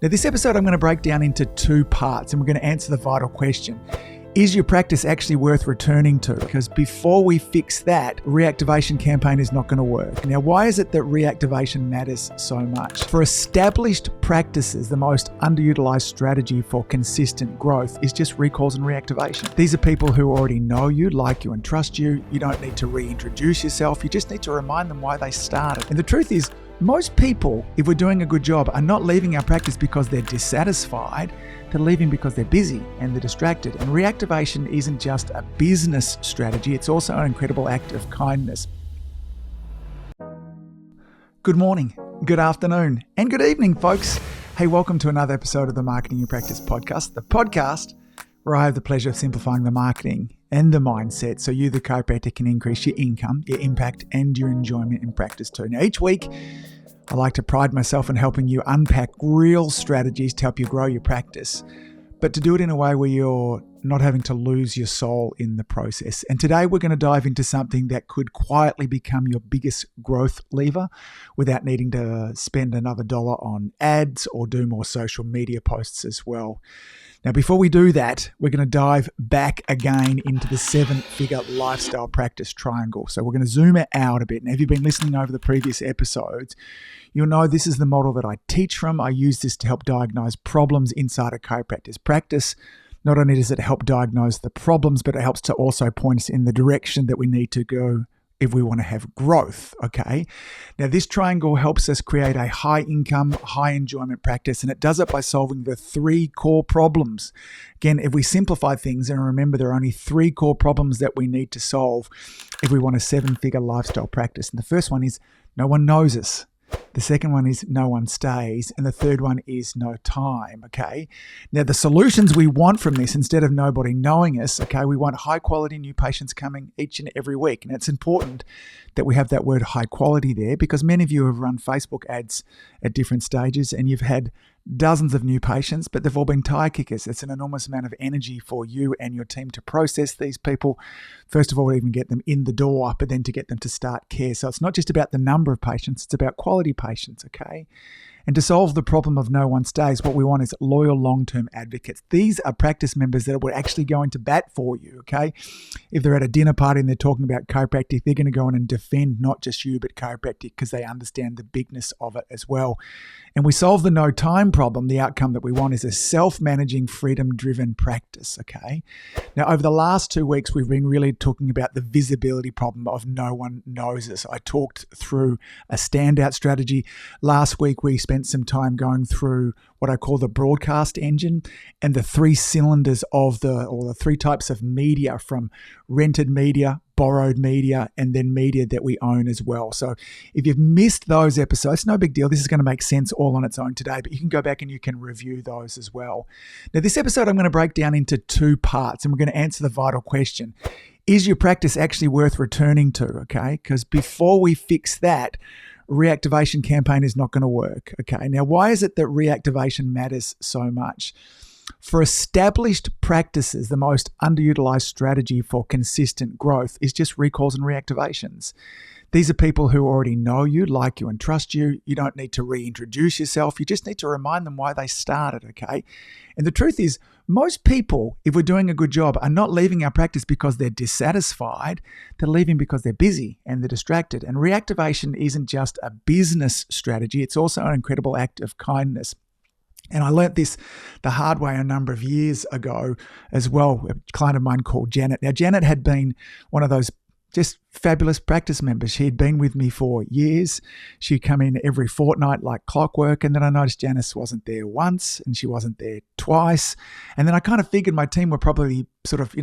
Now, this episode I'm going to break down into two parts, and we're going to answer the vital question. Is your practice actually worth returning to? Because before we fix that, reactivation campaign is not going to work. Now, why is it that reactivation matters so much? For established practices, the most underutilized strategy for consistent growth is just recalls and reactivation. These are people who already know you, like you, and trust you. You don't need to reintroduce yourself. You just need to remind them why they started. And the truth is, most people, if we're doing a good job, are not leaving our practice because they're dissatisfied. They're leaving because they're busy and they're distracted. And reactivation isn't just a business strategy, it's also an incredible act of kindness. Good morning, good afternoon, and good evening, folks. Hey, welcome to another episode of the Marketing Your Practice podcast, the podcast where I have the pleasure of simplifying the marketing and the mindset so you, the chiropractor, can increase your income, your impact, and your enjoyment in practice too. Now, each week, I like to pride myself in helping you unpack real strategies to help you grow your practice, but to do it in a way where you're not having to lose your soul in the process. And today we're going to dive into something that could quietly become your biggest growth lever without needing to spend another dollar on ads or do more social media posts as well. Now, before we do that, we're going to dive back again into the 7-figure lifestyle practice triangle. So we're going to zoom it out a bit. And if you've been listening over the previous episodes, you'll know this is the model that I teach from. I use this to help diagnose problems inside a chiropractic practice. Not only does it help diagnose the problems, but it helps to also point us in the direction that we need to go if we want to have growth, okay? Now, this triangle helps us create a high income, high enjoyment practice, and it does it by solving the 3 core problems. Again, if we simplify things and remember there are only 3 core problems that we need to solve if we want a 7-figure lifestyle practice. And the first one is no one knows us. The second one is no one stays. And the third one is no time, okay? Now, the solutions we want from this, instead of nobody knowing us, okay, we want high quality new patients coming each and every week. And it's important that we have that word high quality there because many of you have run Facebook ads at different stages and you've had dozens of new patients, but they've all been tire kickers. It's an enormous amount of energy for you and your team to process these people. First of all, even get them in the door, but then to get them to start care. So it's not just about the number of patients, it's about quality patients, okay? And to solve the problem of no one stays, what we want is loyal long-term advocates. These are practice members that would actually go into bat for you, okay? If they're at a dinner party and they're talking about chiropractic, they're going to go in and defend not just you, but chiropractic because they understand the bigness of it as well. And we solve the no time problem. The outcome that we want is a self-managing, freedom-driven practice, okay? Now, over the last 2 weeks, we've been really talking about the visibility problem of no one knows us. I talked through a standout strategy. Last week, we spent some time going through what I call the broadcast engine and the 3 cylinders of the 3 types of media, from rented media, borrowed media, and then media that we own as well. So if you've missed those episodes, no big deal. This is going to make sense all on its own today, but you can go back and you can review those as well. Now, this episode I'm going to break down into 2 parts, and we're going to answer the vital question. Is your practice actually worth returning to, okay? Because before we fix that, reactivation campaign is not going to work, okay? Now, why is it that reactivation matters so much? For established practices, the most underutilized strategy for consistent growth is just recalls and reactivations. These are people who already know you, like you, and trust you. You don't need to reintroduce yourself. You just need to remind them why they started, okay? And the truth is, most people, if we're doing a good job, are not leaving our practice because they're dissatisfied. They're leaving because they're busy and they're distracted. And reactivation isn't just a business strategy. It's also an incredible act of kindness. And I learnt this the hard way a number of years ago as well. A client of mine called Janet. Now, Janet had been one of those just fabulous practice members. She had been with me for years. She'd come in every fortnight like clockwork. And then I noticed Janice wasn't there once and she wasn't there twice. And then I kind of figured my team were probably sort of,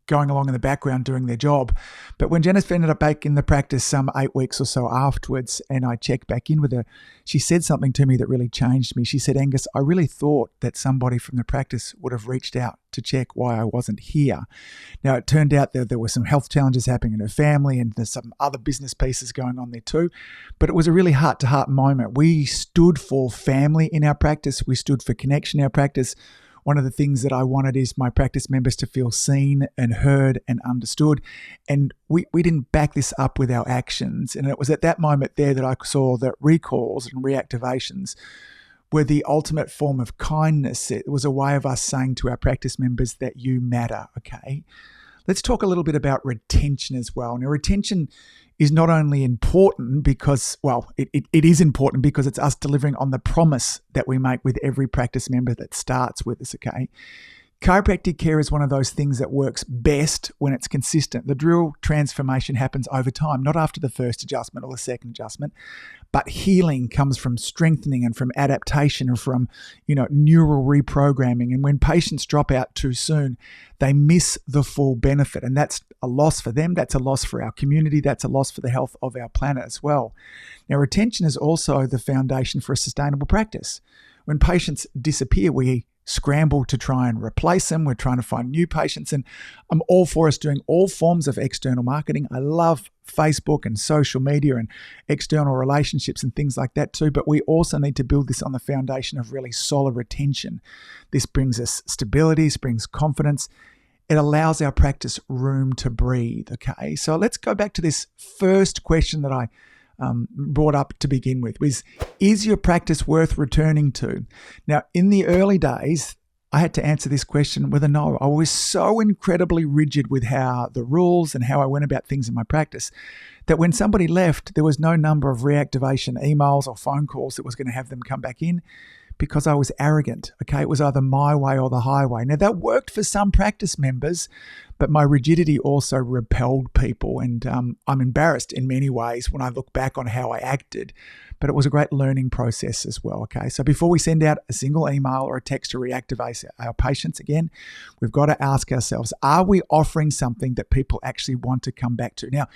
going along in the background doing their job. But when Janice ended up back in the practice some 8 weeks or so afterwards, and I checked back in with her, she said something to me that really changed me. She said, "Angus, I really thought that somebody from the practice would have reached out to check why I wasn't here." Now, it turned out that there were some health challenges happening in her family and there's some other business pieces going on there too. But it was a really heart-to-heart moment. We stood for family in our practice. We stood for connection in our practice. One of the things that I wanted is my practice members to feel seen and heard and understood. And we didn't back this up with our actions. And it was at that moment there that I saw that recalls and reactivations were the ultimate form of kindness. It was a way of us saying to our practice members that you matter, okay? Let's talk a little bit about retention as well. Now, retention is not only important because, it is important because it's us delivering on the promise that we make with every practice member that starts with us, okay? Chiropractic care is one of those things that works best when it's consistent. The real transformation happens over time, not after the first adjustment or the second adjustment, but healing comes from strengthening and from adaptation and from, neural reprogramming. And when patients drop out too soon, they miss the full benefit. And that's a loss for them. That's a loss for our community. That's a loss for the health of our planet as well. Now, retention is also the foundation for a sustainable practice. When patients disappear, we scramble to try and replace them. We're trying to find new patients, and I'm all for us doing all forms of external marketing. I love Facebook and social media and external relationships and things like that too, but we also need to build this on the foundation of really solid retention. This brings us stability, this brings confidence. It allows our practice room to breathe, okay? So let's go back to this first question that I brought up to begin with, is your practice worth returning to? Now, in the early days, I had to answer this question with a no. I was so incredibly rigid with how the rules and how I went about things in my practice that when somebody left, there was no number of reactivation emails or phone calls that was going to have them come back in, because I was arrogant, okay? It was either my way or the highway. Now, that worked for some practice members, but my rigidity also repelled people. And I'm embarrassed in many ways when I look back on how I acted, but it was a great learning process as well, okay? So before we send out a single email or a text to reactivate our patients again, we've got to ask ourselves, are we offering something that people actually want to come back to? Now,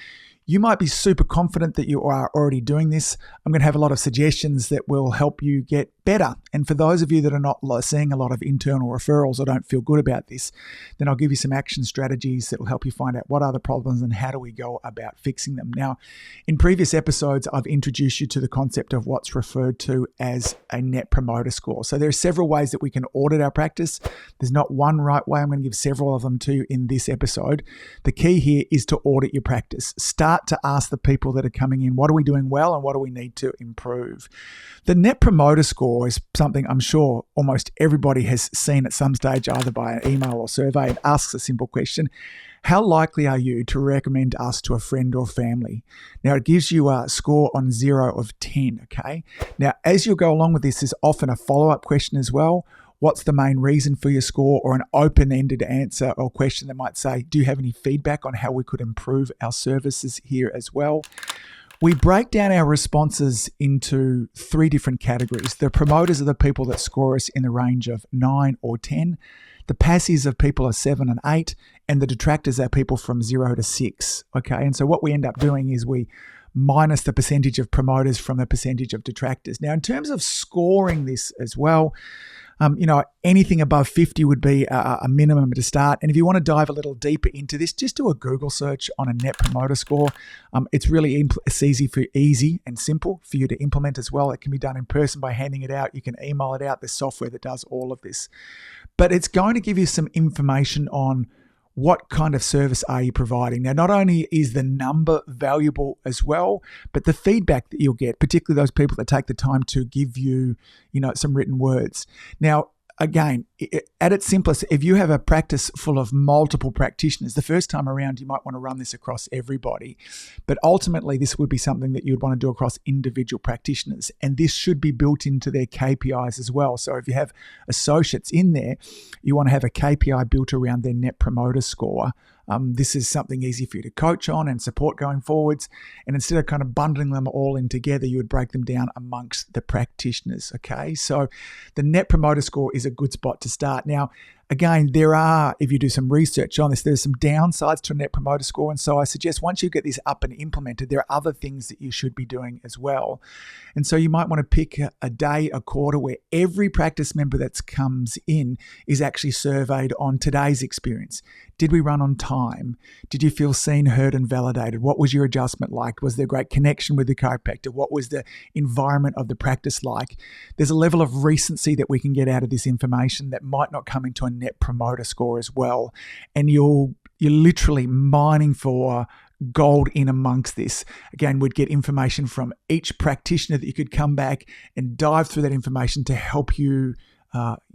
you might be super confident that you are already doing this. I'm going to have a lot of suggestions that will help you get better. And for those of you that are not seeing a lot of internal referrals or don't feel good about this, then I'll give you some action strategies that will help you find out what are the problems and how do we go about fixing them. Now, in previous episodes, I've introduced you to the concept of what's referred to as a net promoter score. So there are several ways that we can audit our practice. There's not one right way. I'm going to give several of them to you in this episode. The key here is to audit your practice. Start to ask the people that are coming in, what are we doing well and what do we need to improve? The net promoter score is something I'm sure almost everybody has seen at some stage, either by an email or survey. It asks a simple question: how likely are you to recommend us to a friend or family? Now, it gives you a score on 0 of 10, okay? Now, as you go along with this, there's often a follow-up question as well. What's the main reason for your score? Or an open-ended answer or question that might say, do you have any feedback on how we could improve our services here as well? We break down our responses into 3 different categories. The promoters are the people that score us in the range of 9 or 10. The passives of people are 7 and 8. And the detractors are people from 0 to 6. Okay, and so what we end up doing is we minus the percentage of promoters from the percentage of detractors. Now, in terms of scoring this as well, anything above 50 would be a minimum to start. And if you want to dive a little deeper into this, just do a Google search on a net promoter score. It's really easy and simple for you to implement as well. It can be done in person by handing it out. You can email it out. There's software that does all of this. But it's going to give you some information on what kind of service are you providing? Now, not only is the number valuable as well, but the feedback that you'll get, particularly those people that take the time to give you, some written words. Now, again, at its simplest, if you have a practice full of multiple practitioners, the first time around, you might want to run this across everybody. But ultimately, this would be something that you'd want to do across individual practitioners. And this should be built into their KPIs as well. So if you have associates in there, you want to have a KPI built around their net promoter score. This is something easy for you to coach on and support going forwards. And instead of kind of bundling them all in together, you would break them down amongst the practitioners. Okay, so the net promoter score is a good spot to start. Now, again, if you do some research on this, there's some downsides to a net promoter score. And so I suggest once you get this up and implemented, there are other things that you should be doing as well. And so you might want to pick a day, a quarter where every practice member that comes in is actually surveyed on today's experience. Did we run on time? Did you feel seen, heard, and validated? What was your adjustment like? Was there great connection with the chiropractor? What was the environment of the practice like? There's a level of recency that we can get out of this information that might not come into a net promoter score as well. And you're literally mining for gold in amongst this. Again, we'd get information from each practitioner that you could come back and dive through that information to help you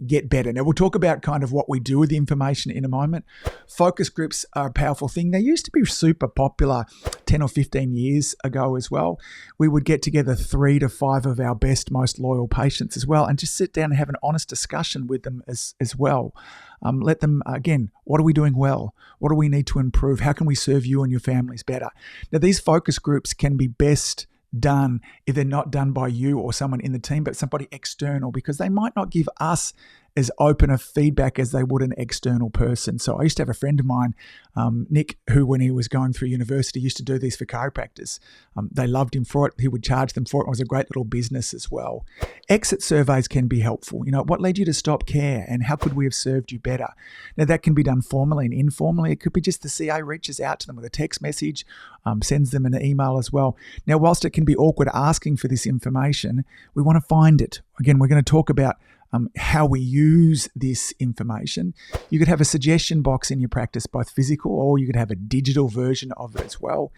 get better. Now, we'll talk about kind of what we do with the information in a moment. Focus groups are a powerful thing. They used to be super popular 10 or 15 years ago as well. We would get together 3 to 5 of our best, most loyal patients as well and just sit down and have an honest discussion with them as well. Let them, again, what are we doing well? What do we need to improve? How can we serve you and your families better? Now, these focus groups can be best done if they're not done by you or someone in the team, but somebody external, because they might not give us as open a feedback as they would an external person. So I used to have a friend of mine, Nick, who when he was going through university used to do these for chiropractors. They loved him for it. He would charge them for it. It was a great little business as well. Exit surveys can be helpful. What led you to stop care and how could we have served you better? Now that can be done formally and informally. It could be just the CA reaches out to them with a text message, sends them an email as well. Now, whilst it can be awkward asking for this information, we want to find it. Again, we're going to talk about how we use this information. You could have a suggestion box in your practice, both physical or you could have a digital version of it as well.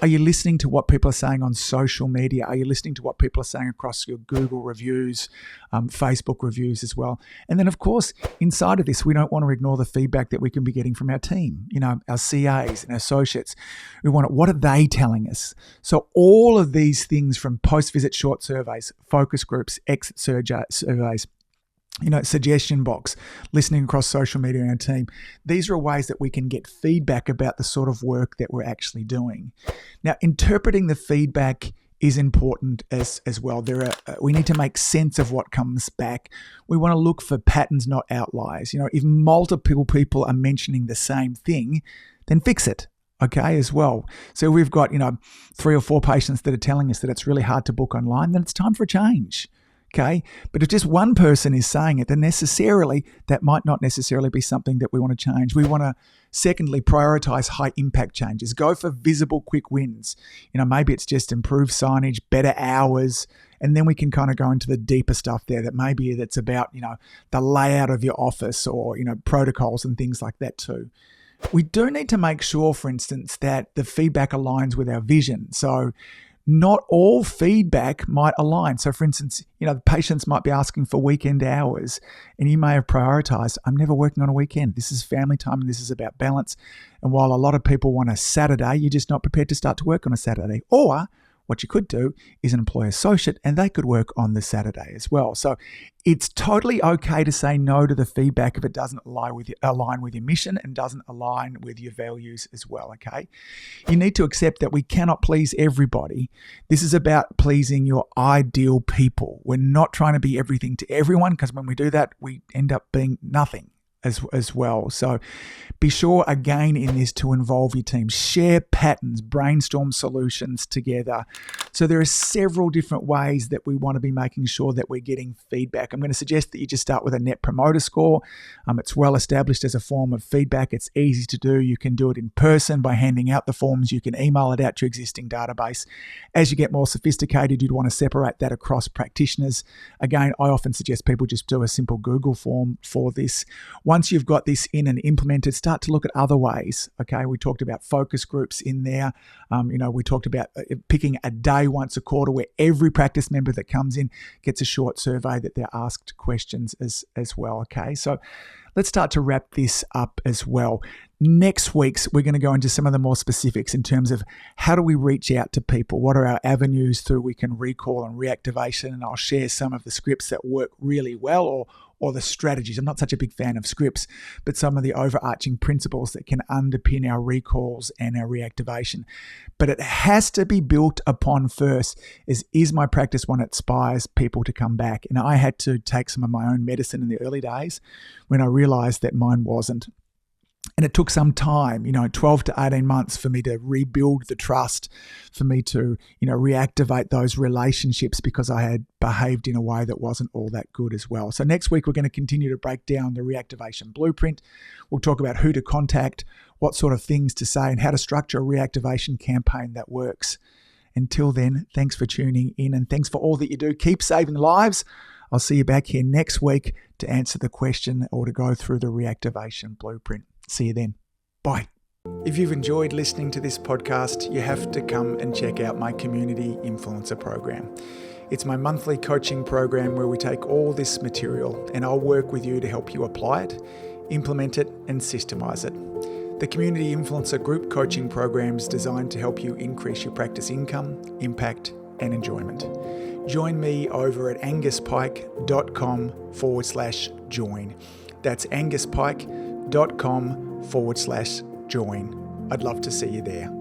Are you listening to what people are saying on social media? Are you listening to what people are saying across your Google reviews, Facebook reviews as well? And then, of course, inside of this, we don't want to ignore the feedback that we can be getting from our team, our CAs and associates. We want what are they telling us? So all of these things, from post-visit short surveys, focus groups, exit surveys, suggestion box, listening across social media in our team. These are ways that we can get feedback about the sort of work that we're actually doing. Now, interpreting the feedback is important as well. We need to make sense of what comes back. We want to look for patterns, not outliers. If multiple people are mentioning the same thing, then fix it. Okay, as well. So we've got, 3 or 4 patients that are telling us that it's really hard to book online, then it's time for a change. Okay, but if just one person is saying it, then that might not necessarily be something that we want to change. We want to, secondly, prioritize high impact changes. Go for visible, quick wins. Maybe it's just improved signage, better hours, and then we can kind of go into the deeper stuff there that's about, the layout of your office or, protocols and things like that too. We do need to make sure, for instance, that the feedback aligns with our vision. So not all feedback might align. So for instance, the patients might be asking for weekend hours and you may have prioritized, I'm never working on a weekend. This is family time and this is about balance. And while a lot of people want a Saturday, you're just not prepared to start to work on a Saturday. Or what you could do is an employee associate and they could work on the Saturday as well. So it's totally okay to say no to the feedback if it doesn't align with your mission and doesn't align with your values as well, okay? You need to accept that we cannot please everybody. This is about pleasing your ideal people. We're not trying to be everything to everyone, because when we do that, we end up being nothing as well. So be sure again in this to involve your team, share patterns, brainstorm solutions together. So there are several different ways that we want to be making sure that we're getting feedback. I'm going to suggest that you just start with a net promoter score. It's well established as a form of feedback. It's easy to do. You can do it in person by handing out the forms. You can email it out to your existing database. As you get more sophisticated, you'd want to separate that across practitioners. Again, I often suggest people just do a simple Google form for this. Once you've got this in and implemented, start to look at other ways. Okay, we talked about focus groups in there. We talked about picking a day once a quarter where every practice member that comes in gets a short survey that they're asked questions as well. Okay, so let's start to wrap this up as well. Next week's, we're going to go into some of the more specifics in terms of how do we reach out to people? What are our avenues through we can recall and reactivation? And I'll share some of the scripts that work really well or the strategies. I'm not such a big fan of scripts, but some of the overarching principles that can underpin our recalls and our reactivation. But it has to be built upon first is my practice one that inspires people to come back? And I had to take some of my own medicine in the early days when I realized that mine wasn't. And it took some time, 12 to 18 months for me to rebuild the trust, for me to, reactivate those relationships because I had behaved in a way that wasn't all that good as well. So next week, we're going to continue to break down the reactivation blueprint. We'll talk about who to contact, what sort of things to say, and how to structure a reactivation campaign that works. Until then, thanks for tuning in and thanks for all that you do. Keep saving lives. I'll see you back here next week to answer the question or to go through the reactivation blueprint. See you then. Bye. If you've enjoyed listening to this podcast, you have to come and check out my Community Influencer program. It's my monthly coaching program where we take all this material and I'll work with you to help you apply it, implement it, and systemize it. The Community Influencer Group Coaching Program is designed to help you increase your practice income, impact, and enjoyment. Join me over at anguspyke.com/join. That's anguspyke.com/join. I'd love to see you there.